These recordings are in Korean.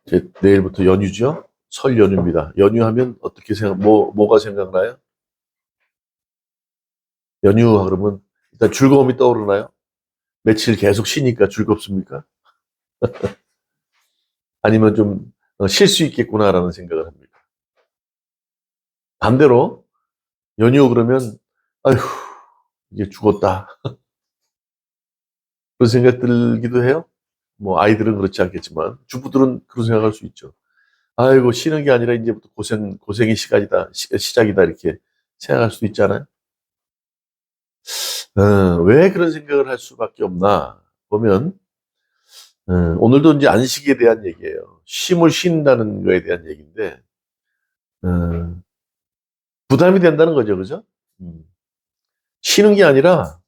이제 내일부터 연휴죠. 설 연휴입니다. 연휴하면 어떻게 뭐가 생각나요? 연휴 그러면 일단 즐거움이 떠오르나요? 며칠 계속 쉬니까 즐겁습니까? 아니면 좀 쉴 수 있겠구나라는 생각을 합니까? 반대로 연휴 그러면 아휴 이제 죽었다 그런 생각 들기도 해요. 뭐 아이들은 그렇지 않겠지만 주부들은 그런 생각할 수 있죠. 아이고 쉬는 게 아니라 이제부터 고생의 시간이다 시작이다 이렇게 생각할 수도 있잖아요. 왜 그런 생각을 할 수밖에 없나 보면 오늘도 이제 안식에 대한 얘기예요. 쉼을 쉰다는 거에 대한 얘기인데 어, 부담이 된다는 거죠, 그죠? 음, 쉬는 게 아니라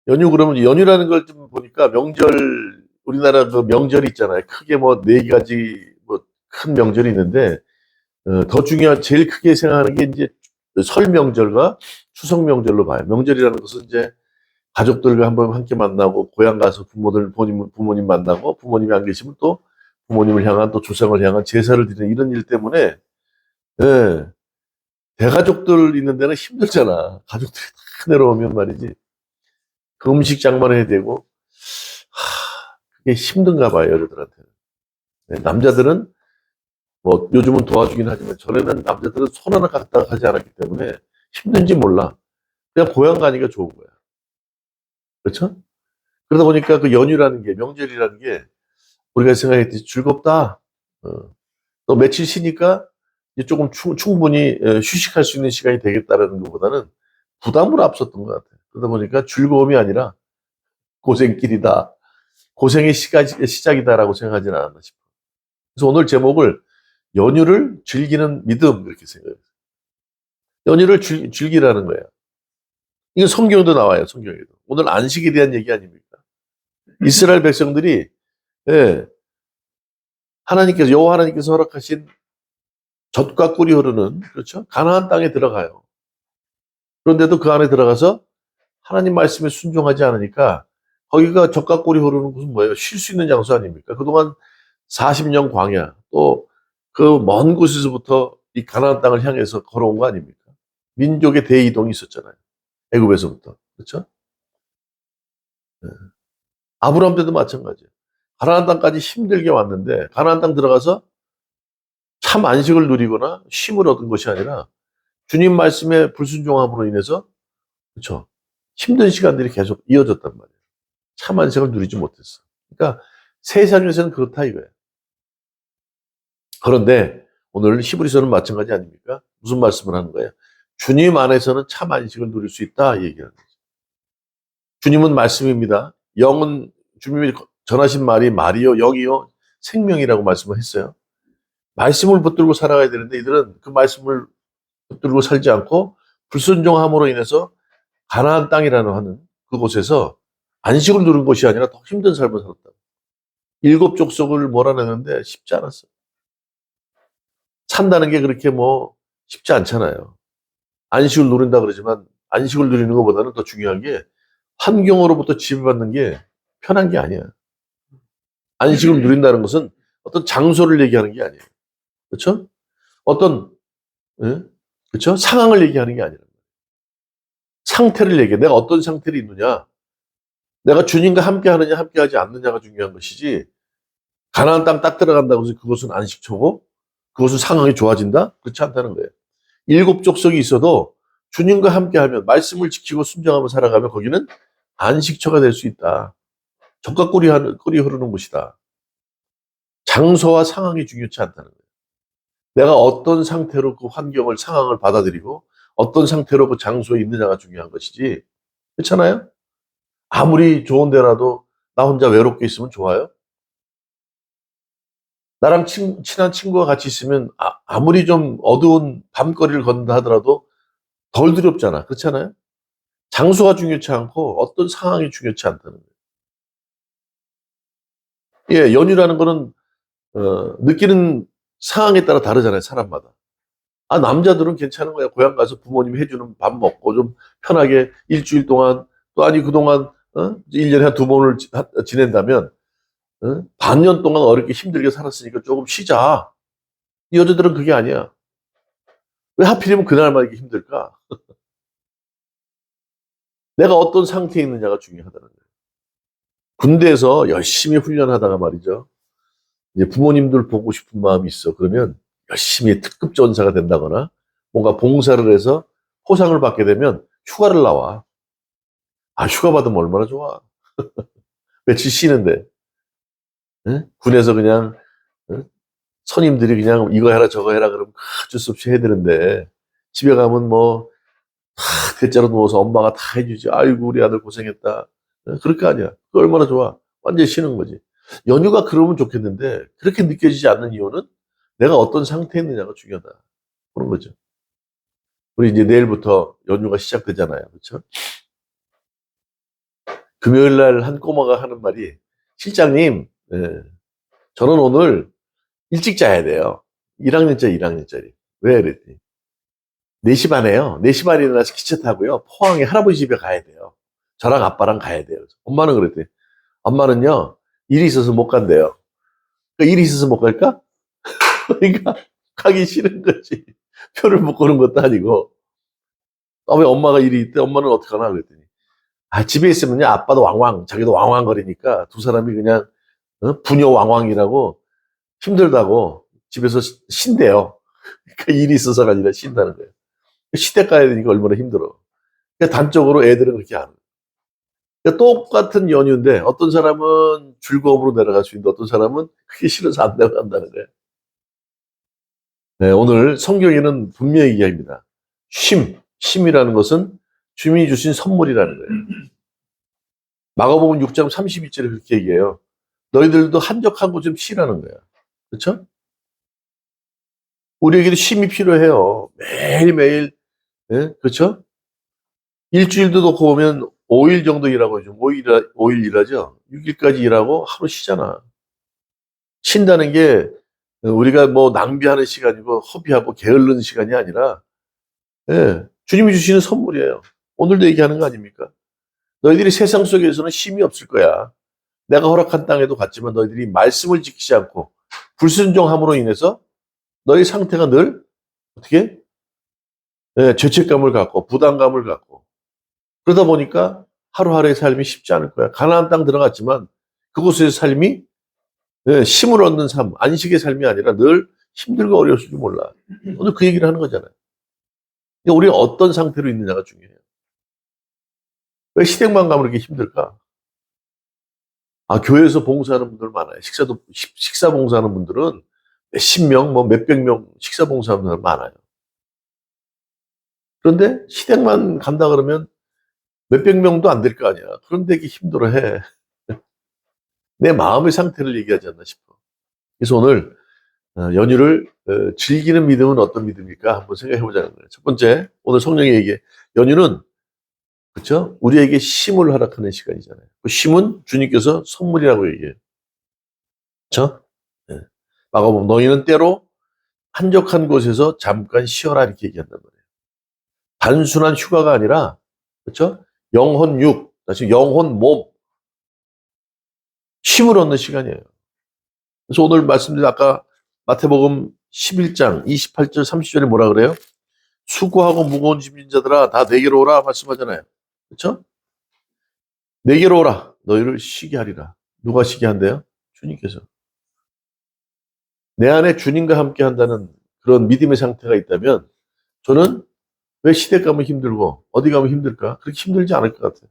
연휴 그러면 연휴라는 걸 좀 보니까 명절 우리나라 그 명절이 있잖아요. 크게 뭐 네 가지 뭐 큰 명절이 있는데 더 중요한 제일 크게 생각하는 게 이제 설 명절과 추석 명절로 봐요. 명절이라는 것은 이제 가족들과 한번 함께 만나고 고향 가서 부모님 만나고 부모님이 안 계시면 또 부모님을 향한 또 조상을 향한 제사를 드리는 이런 일 때문에 예, 대가족들 있는 데는 힘들잖아. 가족들이 다 내려오면 말이지. 그 음식 장만해야 되고 그게 힘든가 봐요, 여자들한테는. 네, 남자들은 뭐 요즘은 도와주긴 하지만 전에는 남자들은 손 하나 갖다 하지 않았기 때문에 힘든지 몰라. 그냥 고향 가니까 좋은 거야. 그렇죠? 그러다 보니까 그 연휴라는 게 명절이라는 게 우리가 생각했듯이 즐겁다. 어, 또 며칠 쉬니까 이제 조금 충분히 휴식할 수 있는 시간이 되겠다라는 것보다는 부담으로 앞섰던 것 같아요. 그러다 보니까 즐거움이 아니라 고생길이다. 고생의 시작이다라고 생각하지는 않았나 싶어요. 그래서 오늘 제목을 연휴를 즐기는 믿음 이렇게 생각해요. 연휴를 즐기라는 거예요. 이건 성경도 나와요. 성경에도. 오늘 안식에 대한 얘기 아닙니까? 이스라엘 백성들이 예, 여호와 하나님께서 허락하신 젖과 꿀이 흐르는 그렇죠? 가나안 땅에 들어가요. 그런데도 그 안에 들어가서 하나님 말씀에 순종하지 않으니까 거기가 젖과 꿀이 흐르는 곳은 뭐예요? 쉴 수 있는 장소 아닙니까? 그동안 40년 광야 또 그 먼 곳에서부터 이 가나안 땅을 향해서 걸어온 거 아닙니까? 민족의 대이동이 있었잖아요. 애굽에서부터. 그렇죠? 네. 아브라함 때도 마찬가지예요. 가나안 땅까지 힘들게 왔는데 가나안 땅 들어가서 참 안식을 누리거나 쉼을 얻은 것이 아니라 주님 말씀에 불순종함으로 인해서 그렇죠. 힘든 시간들이 계속 이어졌단 말이에요. 참 안식을 누리지 못했어. 그러니까 세상에서는 그렇다 이거예요. 그런데 오늘 히브리서는 마찬가지 아닙니까? 무슨 말씀을 하는 거예요? 주님 안에서는 참 안식을 누릴 수 있다 이 얘기하는 거죠. 주님은 말씀입니다. 영은 주님이 전하신 말이 말이요 영이요 생명이라고 말씀을 했어요. 말씀을 붙들고 살아가야 되는데 이들은 그 말씀을 붙들고 살지 않고 불순종함으로 인해서 가나안 땅이라는 하는 그곳에서 안식을 누린 것이 아니라 더 힘든 삶을 살았다. 일곱 족속을 몰아내는데 쉽지 않았어. 산다는 게 그렇게 뭐 쉽지 않잖아요. 안식을 누린다 그러지만 안식을 누리는 것보다는 더 중요한 게 환경으로부터 지배받는 게 편한 게 아니야. 안식을 누린다는 것은 어떤 장소를 얘기하는 게 아니에요. 그렇죠? 어떤 예? 그렇죠? 상황을 얘기하는 게 아니라 상태를 얘기해. 내가 어떤 상태를 있느냐. 내가 주님과 함께 하느냐 함께 하지 않느냐가 중요한 것이지 가나안 땅 딱 들어간다고 해서 그것은 안식처고 그것은 상황이 좋아진다? 그렇지 않다는 거예요. 일곱 족속이 있어도 주님과 함께하면 말씀을 지키고 순종하며 살아가면 거기는 안식처가 될 수 있다. 젖과 꿀이 흐르는 곳이다. 장소와 상황이 중요치 않다는 거예요. 내가 어떤 상태로 그 환경을 상황을 받아들이고 어떤 상태로 그 장소에 있느냐가 중요한 것이지. 그렇잖아요? 아무리 좋은 데라도 나 혼자 외롭게 있으면 좋아요? 나랑 친한 친구가 같이 있으면 아무리 좀 어두운 밤거리를 걷는다 하더라도 덜 두렵잖아. 그렇잖아요? 장소가 중요치 않고 어떤 상황이 중요치 않다는 거예요. 예, 연휴라는 거는 느끼는 상황에 따라 다르잖아요. 사람마다. 남자들은 괜찮은 거야. 고향 가서 부모님이 해주는 밥 먹고 좀 편하게 일주일 동안 또 아니 그동안 1년에 한 두 번을 지낸다면 반년 동안 어렵게 힘들게 살았으니까 조금 쉬자. 이 여자들은 그게 아니야. 왜 하필이면 그날만 이렇게 힘들까? 내가 어떤 상태에 있느냐가 중요하다는 거예요. 군대에서 열심히 훈련하다가 말이죠. 이제 부모님들 보고 싶은 마음이 있어. 그러면 열심히 특급 전사가 된다거나 뭔가 봉사를 해서 포상을 받게 되면 휴가를 나와. 아, 휴가 받으면 얼마나 좋아. 며칠 쉬는데. 응? 군에서 그냥 응? 선임들이 그냥 이거 해라 저거 해라 그러면 어쩔 수 없이 해야 되는데 집에 가면 뭐 다 대자로 누워서 엄마가 다 해주지. 아이고 우리 아들 고생했다. 그럴 거 아니야. 그 얼마나 좋아. 완전히 쉬는 거지. 연휴가 그러면 좋겠는데 그렇게 느껴지지 않는 이유는 내가 어떤 상태에 있느냐가 중요하다. 그런 거죠. 우리 이제 내일부터 연휴가 시작되잖아요. 그렇죠? 금요일 날 한 꼬마가 하는 말이 실장님, 저는 오늘 일찍 자야 돼요. 1학년짜리, 1학년짜리. 왜 그랬더니 4시 반에요. 4시 반에 일어나서 기차 타고요. 포항에 할아버지 집에 가야 돼요. 저랑 아빠랑 가야 돼요. 엄마는 그랬더니 엄마는요. 일이 있어서 못 간대요. 그러니까 일이 있어서 못 갈까? 그러니까 가기 싫은 거지. 표를 묶고는 것도 아니고. 아, 왜 엄마가 일이 있대? 엄마는 어떡하나? 그랬더니 아, 집에 있으면요. 아빠도 왕왕, 자기도 왕왕거리니까 두 사람이 그냥 부녀 왕왕이라고 힘들다고 집에서 쉰대요. 그러니까 일이 있어서가 아니라 쉰다는 거예요. 시댁 가야 되니까 얼마나 힘들어. 그러니까 단적으로 애들은 그렇게 안 해요. 그러니까 똑같은 연휴인데 어떤 사람은 즐거움으로 내려갈 수 있는데 어떤 사람은 그게 싫어서 안 내려간다는 거예요. 네, 오늘 성경에는 분명히 얘기합니다. 쉼이라는 것은 주님이 주신 선물이라는 거예요. 마가복음 6장 32절에 그렇게 얘기해요. 너희들도 한적하고 좀 쉬라는 거야. 그렇죠? 우리에게도 쉼이 필요해요. 매일매일, 예? 그렇죠? 일주일도 놓고 보면 5일 정도 일하고 좀 5일 일하죠. 6일까지 일하고 하루 쉬잖아. 쉰다는 게 우리가 뭐 낭비하는 시간이고 허비하고 게으른 시간이 아니라 주님이 주시는 선물이에요. 오늘도 얘기하는 거 아닙니까? 너희들이 세상 속에서는 쉼이 없을 거야. 내가 허락한 땅에도 갔지만 너희들이 말씀을 지키지 않고 불순종함으로 인해서 너희 상태가 늘 어떻게 죄책감을 갖고 부담감을 갖고 그러다 보니까 하루하루의 삶이 쉽지 않을 거야. 가나안 땅 들어갔지만 그곳에서 삶이 쉼을 얻는 삶, 안식의 삶이 아니라 늘 힘들고 어려울지도 몰라. 오늘 그 얘기를 하는 거잖아요. 그러니까 우리가 어떤 상태로 있느냐가 중요해요. 왜 시댁만 가면 이렇게 힘들까? 아, 교회에서 봉사하는 분들 많아요. 식사 봉사하는 분들은 몇십 명, 뭐 몇백 명 식사 봉사하는 분들 많아요. 그런데 시댁만 간다 그러면 몇백 명도 안 될 거 아니야. 그런데 이게 힘들어해. 내 마음의 상태를 얘기하지 않나 싶어. 그래서 오늘 연휴를 즐기는 믿음은 어떤 믿음일까 한번 생각해 보자는 거예요. 첫 번째, 오늘 성령이 얘기해. 연휴는 그렇죠? 우리에게 쉼을 허락하는 시간이잖아요. 그 쉼은 주님께서 선물이라고 얘기해요. 그렇죠? 네. 마가복음 너희는 때로 한적한 곳에서 잠깐 쉬어라 이렇게 얘기한단 말이에요. 단순한 휴가가 아니라 그렇죠? 영혼 육, 다시 영혼 몸 쉼을 얻는 시간이에요. 그래서 오늘 말씀드린 아까 마태복음 11장 28절 30절에 뭐라 그래요? 수고하고 무거운 짐진 자들아 다 내게로 오라 말씀하잖아요. 그렇죠? 내게로 오라 너희를 쉬게 하리라. 누가 쉬게 한대요? 주님께서. 내 안에 주님과 함께 한다는 그런 믿음의 상태가 있다면 저는 왜 시댁 가면 힘들고 어디 가면 힘들까? 그렇게 힘들지 않을 것 같아요.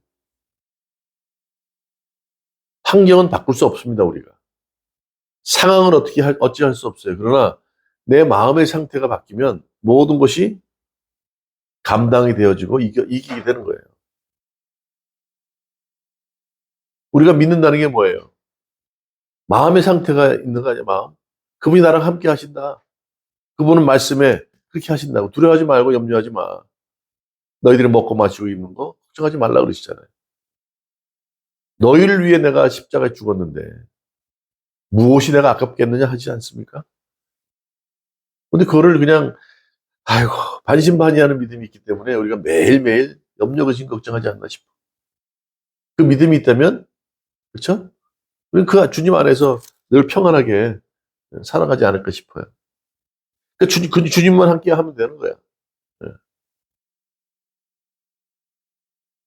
환경은 바꿀 수 없습니다, 우리가. 상황을 어찌할 수 없어요. 그러나 내 마음의 상태가 바뀌면 모든 것이 감당이 되어지고 이기게 되는 거예요. 우리가 믿는다는 게 뭐예요? 마음의 상태가 있는 거 아니야, 마음? 그분이 나랑 함께 하신다. 그분은 말씀에 그렇게 하신다고. 두려워하지 말고 염려하지 마. 너희들이 먹고 마시고 입는 거 걱정하지 말라 그러시잖아요. 너희를 위해 내가 십자가에 죽었는데 무엇이 내가 아깝겠느냐 하지 않습니까? 근데 그거를 그냥 아이고 반신반의하는 믿음이 있기 때문에 우리가 매일매일 염려, 의심, 걱정하지 않나 싶어. 그 믿음이 있다면 그렇죠? 그 주님 안에서 늘 평안하게 살아가지 않을까 싶어요. 그 주님만 함께 하면 되는 거야. 예.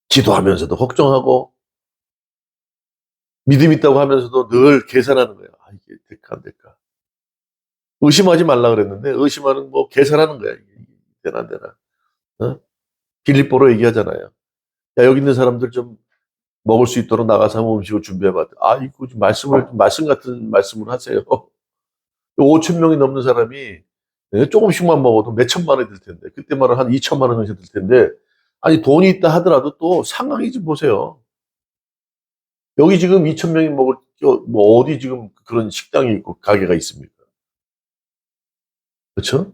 기도하면서도 걱정하고 믿음 있다고 하면서도 늘 계산하는 거예요. 아, 이게 될까 안 될까. 의심하지 말라 그랬는데 의심하는 뭐 계산하는 거야. 이게 되나 안 되나. 어? 빌립보로 얘기하잖아요. 야, 여기 있는 사람들 좀 먹을 수 있도록 나가서 한번 음식을 준비해봐. 아, 이거 좀 말씀 같은 말씀을 하세요. 5천 명이 넘는 사람이 조금씩만 먹어도 몇 천만 원이 들 텐데, 그때 말은 한 2천만 원 정도 들 텐데, 아니, 돈이 있다 하더라도 또 상황이 좀 보세요. 여기 지금 2천 명이 먹을, 뭐, 어디 지금 그런 식당이 있고 가게가 있습니까? 그렇죠?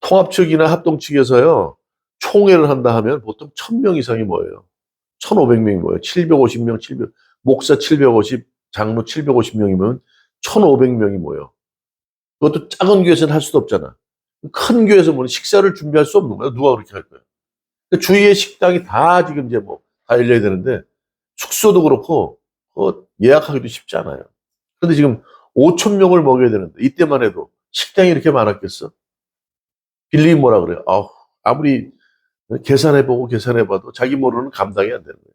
통합 측이나 합동 측에서요, 총회를 한다 하면 보통 1,000명 이상이 모여요. 1,500명이 모여요. 750명, 목사 750, 장로 750명이면 1,500명이 모여. 그것도 작은 교회에서는 할 수도 없잖아. 큰 교회에서 뭐 식사를 준비할 수 없는 거야. 누가 그렇게 할 거야. 주위에 식당이 다 지금 이제 뭐 다 열려야 되는데 숙소도 그렇고 예약하기도 쉽지 않아요. 그런데 지금 5천 명을 먹여야 되는데 이때만 해도 식당이 이렇게 많았겠어? 빌립이 뭐라 그래요? 아무리 계산해봐도 자기 모르는 감당이 안 되는 거예요.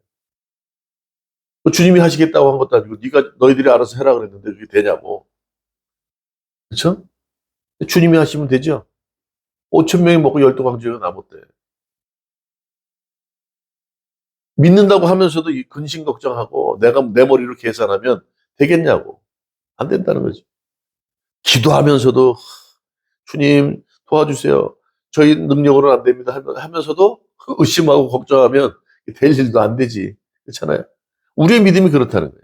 주님이 하시겠다고 한 것도 아니고 너희들이 알아서 해라 그랬는데 그게 되냐고. 그렇죠? 주님이 하시면 되죠. 5천 명이 먹고 12광주가 남았대. 믿는다고 하면서도 이 근심 걱정하고 내가 내 머리로 계산하면 되겠냐고. 안 된다는 거지. 기도하면서도 주님 도와주세요. 저희 능력으로는 안 됩니다 하면서도 의심하고 걱정하면 될 일도 안 되지. 그렇잖아요. 우리의 믿음이 그렇다는 거예요.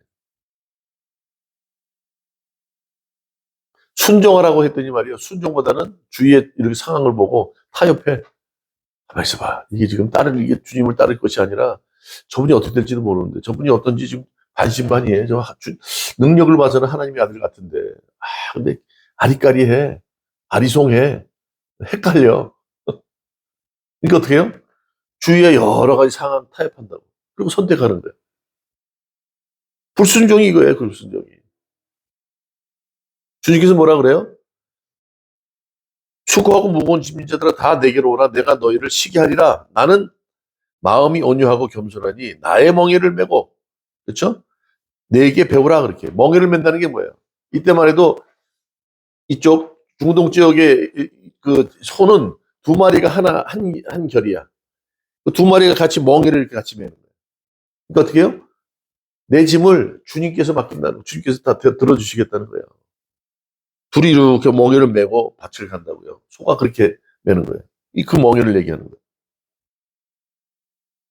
순종하라고 했더니 말이요. 순종보다는 주위의 이렇게 상황을 보고 타협해. 가만 있어봐. 이게 지금 이게 주님을 따를 것이 아니라 저분이 어떻게 될지도 모르는데 저분이 어떤지 지금 반신반의해. 능력을 봐서는 하나님의 아들 같은데. 근데 아리까리해. 아리송해. 헷갈려. 그러니까 어떻게 해요? 주위의 여러 가지 상황 타협한다고. 그리고 선택하는 거예요. 불순종이 이거예요. 불순종이. 주님께서 뭐라 그래요? 수고하고 무거운 짐진 자들아 다 내게로 오라. 내가 너희를 쉬게 하리라. 나는 마음이 온유하고 겸손하니 나의 멍에를 메고, 그렇죠? 내게 배우라 그렇게. 멍에를 맨다는 게 뭐예요? 이때만 해도 이쪽 중동 지역의 그 소는 두 마리가 한 결이야. 그 두 마리가 같이 멍에를 이렇게 같이 매는 거예요. 그러니까 어떻게 해요? 내 짐을 주님께서 맡긴다는, 주님께서 다 들어주시겠다는 거예요. 둘이 이렇게 멍에를 메고 밭을 간다고요. 소가 그렇게 매는 거예요. 그 멍에를 얘기하는 거예요.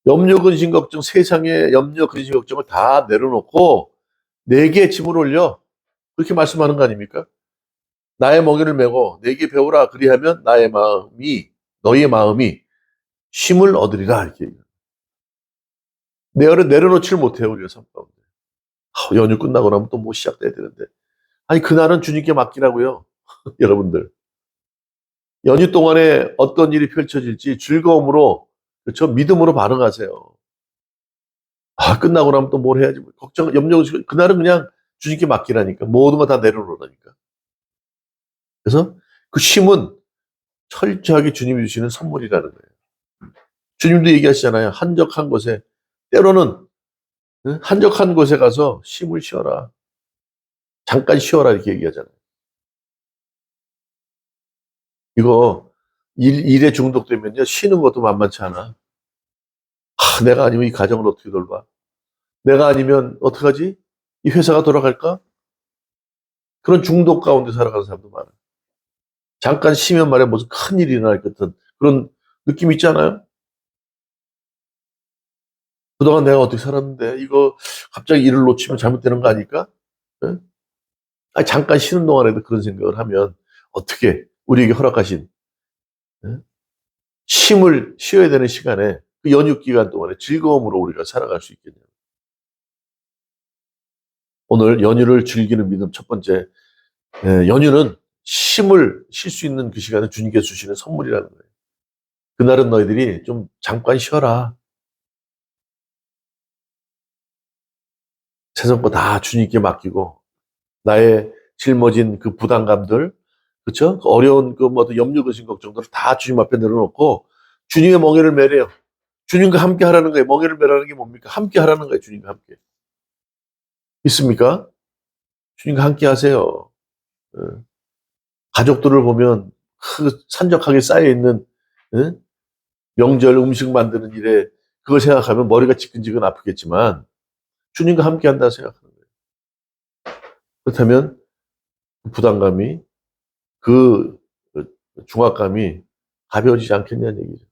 염려, 근심, 걱정, 세상의 염려, 근심, 걱정을 다 내려놓고 내게 짐을 올려. 그렇게 말씀하는 거 아닙니까? 나의 멍에를 메고 내게 배우라. 그리하면 너희의 마음이 쉼을 얻으리라. 이렇게 얘기해요. 내려놓지를 못해요, 우리가 삶 가운데. 연휴 끝나고 나면 또 뭐 시작돼야 되는데. 아니, 그날은 주님께 맡기라고요. 여러분들. 연휴 동안에 어떤 일이 펼쳐질지 즐거움으로, 그렇죠? 믿음으로 반응하세요. 끝나고 나면 또 뭘 해야지. 그날은 그냥 주님께 맡기라니까. 모든 거 다 내려놓으라니까. 그래서 그 쉼은 철저하게 주님이 주시는 선물이라는 거예요. 주님도 얘기하시잖아요. 한적한 곳에, 때로는 한적한 곳에 가서 쉼을 쉬어라. 잠깐 쉬어라. 이렇게 얘기하잖아요. 이거 일에 중독되면요. 쉬는 것도 만만치 않아. 내가 아니면 이 가정을 어떻게 돌봐? 내가 아니면 어떡하지? 이 회사가 돌아갈까? 그런 중독 가운데 살아가는 사람도 많아. 잠깐 쉬면 말이야 무슨 큰일이 일어날 것 같은 그런 느낌 있지 않아요? 그동안 내가 어떻게 살았는데 이거 갑자기 일을 놓치면 잘못되는 거 아닐까? 예? 잠깐 쉬는 동안에도 그런 생각을 하면 어떻게 우리에게 허락하신 예? 쉼을 쉬어야 되는 시간에 그 연휴 기간 동안에 즐거움으로 우리가 살아갈 수 있겠냐. 오늘 연휴를 즐기는 믿음 첫 번째, 연휴는 쉼을 쉴 수 있는 그 시간은 주님께서 주시는 선물이라는 거예요. 그날은 너희들이 좀 잠깐 쉬어라. 세상 거 다 주님께 맡기고 나의 짊어진 그 부담감들, 그렇죠? 어려운 그 뭐 염려 근심 걱정들을 다 주님 앞에 내려놓고 주님의 멍에를 매래요. 주님과 함께 하라는 거예요. 멍에를 매라는 게 뭡니까? 함께 하라는 거예요. 주님과 함께. 있습니까? 주님과 함께 하세요. 어. 가족들을 보면 그 산적하게 쌓여 있는 명절 음식 만드는 일에 그걸 생각하면 머리가 지끈지끈 아프겠지만 주님과 함께 한다 생각하는 거예요. 그렇다면 그 부담감이 그 중압감이 가벼워지지 않겠냐는 얘기죠.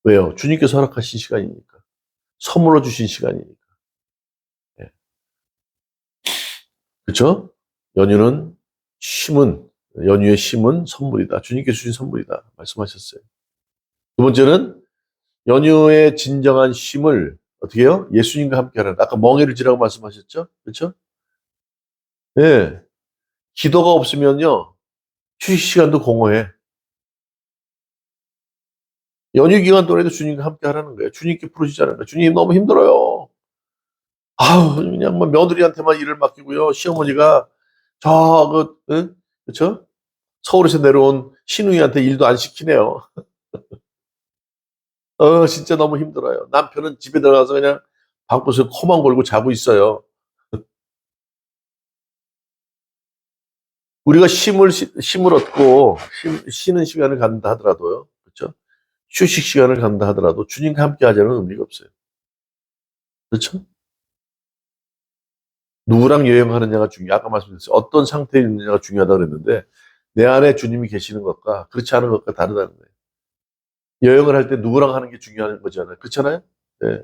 왜요? 주님께서 허락하신 시간이니까. 선물로 주신 시간이니까. 네. 그렇죠? 연휴는 쉼은 연휴의 쉼은 선물이다. 주님께 주신 선물이다. 말씀하셨어요. 두 번째는 연휴의 진정한 쉼을 어떻게 해요? 예수님과 함께 하는. 아까 멍에를 지라고 말씀하셨죠? 그렇죠? 예. 기도가 없으면요. 휴식 시간도 공허해. 연휴 기간 동안에도 주님과 함께 하라는 거예요. 주님께 부르시자는 거예요. 주님 너무 힘들어요. 아우, 그냥 뭐 며느리한테만 일을 맡기고요. 시어머니가 그쵸? 서울에서 내려온 시누이한테 일도 안 시키네요. 진짜 너무 힘들어요. 남편은 집에 들어가서 그냥 방구석에 코만 골고 자고 있어요. 우리가 쉼을 얻고 쉬는 시간을 갖는다 하더라도요. 그렇죠? 휴식 시간을 갖는다 하더라도 주님과 함께 하자는 의미가 없어요. 그렇죠? 누구랑 여행하느냐가 아까 말씀드렸어요. 어떤 상태에 있느냐가 중요하다고 그랬는데 내 안에 주님이 계시는 것과 그렇지 않은 것과 다르다는 거예요. 여행을 할 때 누구랑 하는 게 중요한 거잖아요. 그렇잖아요? 네.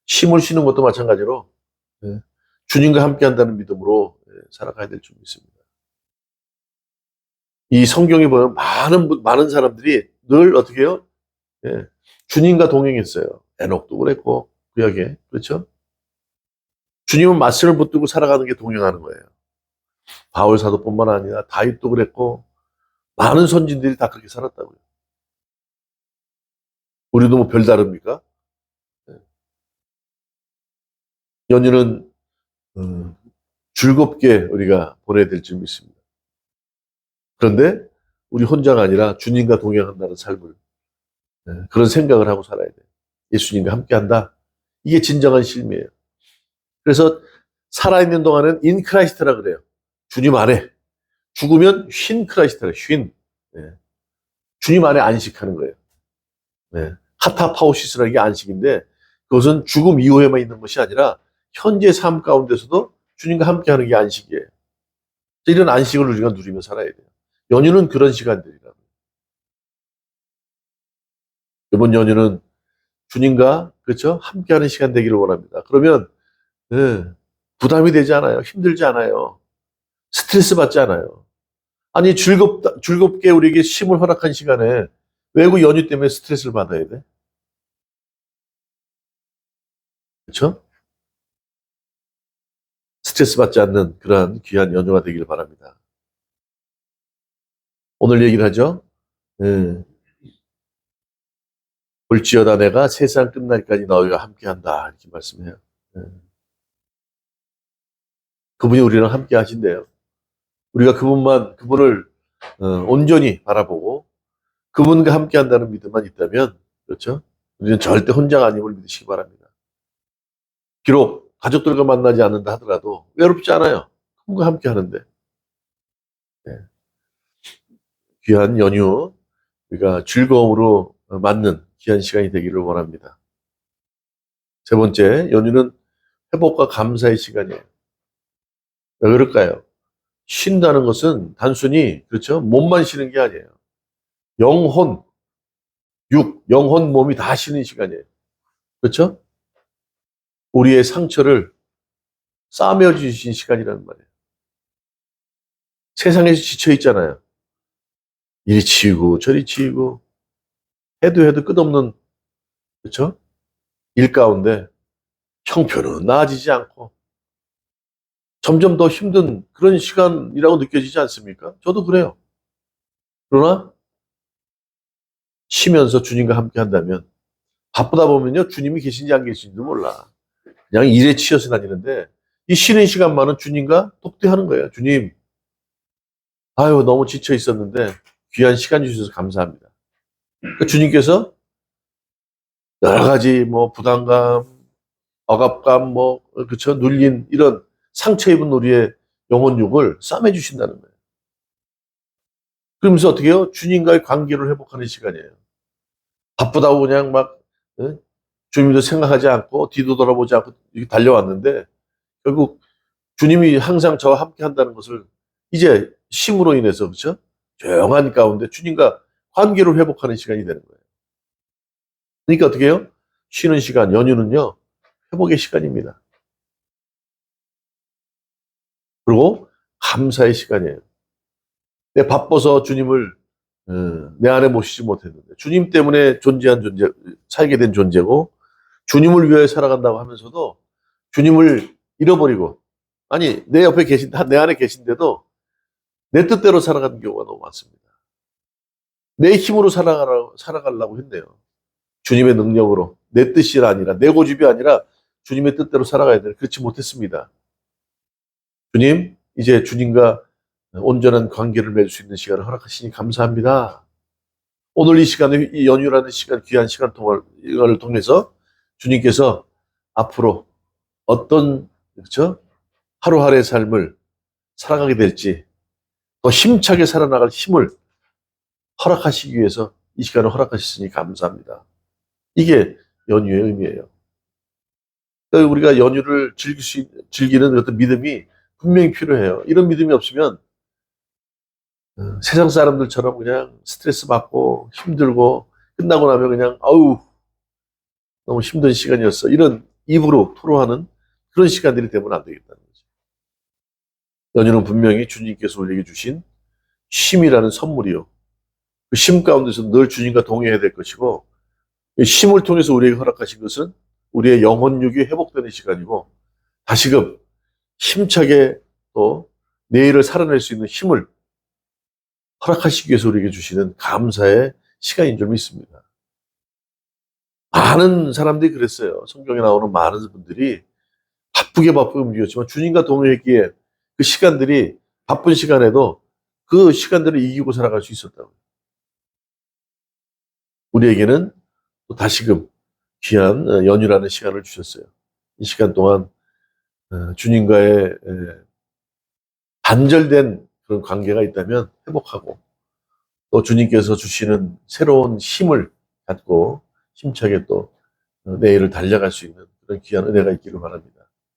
쉼을 쉬는 것도 마찬가지로 네. 주님과 함께 한다는 믿음으로 살아가야 될 줄 믿습니다. 이 성경에 보면 많은 사람들이 늘 어떻게 해요? 예, 주님과 동행했어요. 에녹도 그랬고 구약에 그렇죠? 주님은 맞선을 붙들고 살아가는 게 동행하는 거예요. 바울 사도뿐만 아니라 다윗도 그랬고 많은 선진들이 다 그렇게 살았다고요. 우리도 뭐 별다릅니까? 예. 연휴는 즐겁게 우리가 보내야 될 줄 믿습니다. 그런데 우리 혼자가 아니라 주님과 동행한다는 삶을 그런 생각을 하고 살아야 돼요. 예수님과 함께한다. 이게 진정한 쉼이에요. 그래서 살아있는 동안은 인 크라이스트라 그래요. 주님 안에. 죽으면 쉰 크라이스트라 쉰. 네. 주님 안에 안식하는 거예요. 네. 카타파오시스라는 게 안식인데 그것은 죽음 이후에만 있는 것이 아니라 현재 삶 가운데서도 주님과 함께하는 게 안식이에요. 이런 안식을 우리가 누리며 살아야 돼요. 연휴는 그런 시간들이라. 이번 연휴는 주님과 그렇죠 함께하는 시간 되기를 원합니다. 그러면 네, 부담이 되지 않아요. 힘들지 않아요. 스트레스 받지 않아요. 아니 즐겁게 우리에게 쉼을 허락한 시간에 왜 그 연휴 때문에 스트레스를 받아야 돼? 그렇죠? 스트레스 받지 않는 그러한 귀한 연휴가 되기를 바랍니다. 오늘 얘기를 하죠. 예. 볼지어다 내가 세상 끝날까지 너희와 함께한다 이렇게 말씀해요. 예. 그분이 우리랑 함께 하신대요. 우리가 그분을 온전히 바라보고 그분과 함께한다는 믿음만 있다면 그렇죠? 우리는 절대 혼자가 아님을 믿으시기 바랍니다. 비록 가족들과 만나지 않는다 하더라도 외롭지 않아요. 그분과 함께 하는데 예. 귀한 연휴 우리가 즐거움으로 맞는 귀한 시간이 되기를 원합니다. 세 번째, 연휴는 회복과 감사의 시간이에요. 왜 그럴까요? 쉰다는 것은 단순히 그렇죠? 몸만 쉬는 게 아니에요. 영혼, 영혼, 몸이 다 쉬는 시간이에요. 그렇죠? 우리의 상처를 싸매어 주신 시간이라는 말이에요. 세상에서 지쳐 있잖아요. 이리 치이고 저리 치이고 해도 끝없는 그렇죠? 일 가운데 형편은 나아지지 않고 점점 더 힘든 그런 시간이라고 느껴지지 않습니까? 저도 그래요. 그러나 쉬면서 주님과 함께 한다면 바쁘다 보면요 주님이 계신지 안 계신지도 몰라. 그냥 일에 치여서 다니는데 이 쉬는 시간만은 주님과 독대하는 거예요. 주님, 아유 너무 지쳐 있었는데 귀한 시간 주셔서 감사합니다. 그러니까 주님께서 여러 가지 뭐 부담감, 억압감, 뭐 그쵸 눌린 이런 상처 입은 우리의 영혼육을 싸매 주신다는 거예요. 그러면서 어떻게 해요? 주님과의 관계를 회복하는 시간이에요. 바쁘다고 그냥 막 주님도 생각하지 않고 뒤도 돌아보지 않고 이렇게 달려왔는데 결국 주님이 항상 저와 함께 한다는 것을 이제 쉼으로 인해서 그렇죠? 조용한 가운데 주님과 관계를 회복하는 시간이 되는 거예요. 그러니까 어떻게 해요? 쉬는 시간, 연휴는요, 회복의 시간입니다. 그리고 감사의 시간이에요. 내 바빠서 주님을 내 안에 모시지 못했는데 주님 때문에 존재한 존재, 살게 된 존재고 주님을 위해 살아간다고 하면서도 주님을 잃어버리고 아니 내 옆에 계신 내 안에 계신데도 내 뜻대로 살아가는 경우가 너무 많습니다. 내 힘으로 살아가려고 했네요. 주님의 능력으로 내 뜻이 아니라 내 고집이 아니라 주님의 뜻대로 살아가야 돼. 그렇지 못했습니다. 주님 이제 주님과 온전한 관계를 맺을 수 있는 시간을 허락하시니 감사합니다. 오늘 이 시간에 이 연휴라는 시간 귀한 시간 동안을 통해서 주님께서 앞으로 어떤 그렇죠? 하루하루의 삶을 살아가게 될지 더 힘차게 살아나갈 힘을 허락하시기 위해서 이 시간을 허락하셨으니 감사합니다. 이게 연휴의 의미예요. 그러니까 우리가 연휴를 즐기는 어떤 믿음이 분명히 필요해요. 이런 믿음이 없으면 세상 사람들처럼 그냥 스트레스 받고 힘들고 끝나고 나면 그냥 아우 너무 힘든 시간이었어. 이런 입으로 토로하는 그런 시간들이 되면 안 되겠다는 거죠. 연휴는 분명히 주님께서 우리에게 주신 쉼이라는 선물이요. 그 쉼 가운데서 늘 주님과 동행해야 될 것이고 쉼을 통해서 우리에게 허락하신 것은 우리의 영혼육이 회복되는 시간이고 다시금 힘차게 또 내일을 살아낼 수 있는 힘을 허락하시기 위해서 우리에게 주시는 감사의 시간인 줄 믿습니다. 많은 사람들이 그랬어요. 성경에 나오는 많은 분들이 바쁘게 움직였지만 주님과 동행했기에 그 시간들이 바쁜 시간에도 그 시간들을 이기고 살아갈 수 있었다고. 우리에게는 또 다시금 귀한 연휴라는 시간을 주셨어요. 이 시간 동안 주님과의 단절된 그런 관계가 있다면 회복하고 또 주님께서 주시는 새로운 힘을 갖고 힘차게 또 내일을 달려갈 수 있는 그런 귀한 은혜가 있기를 바랍니다.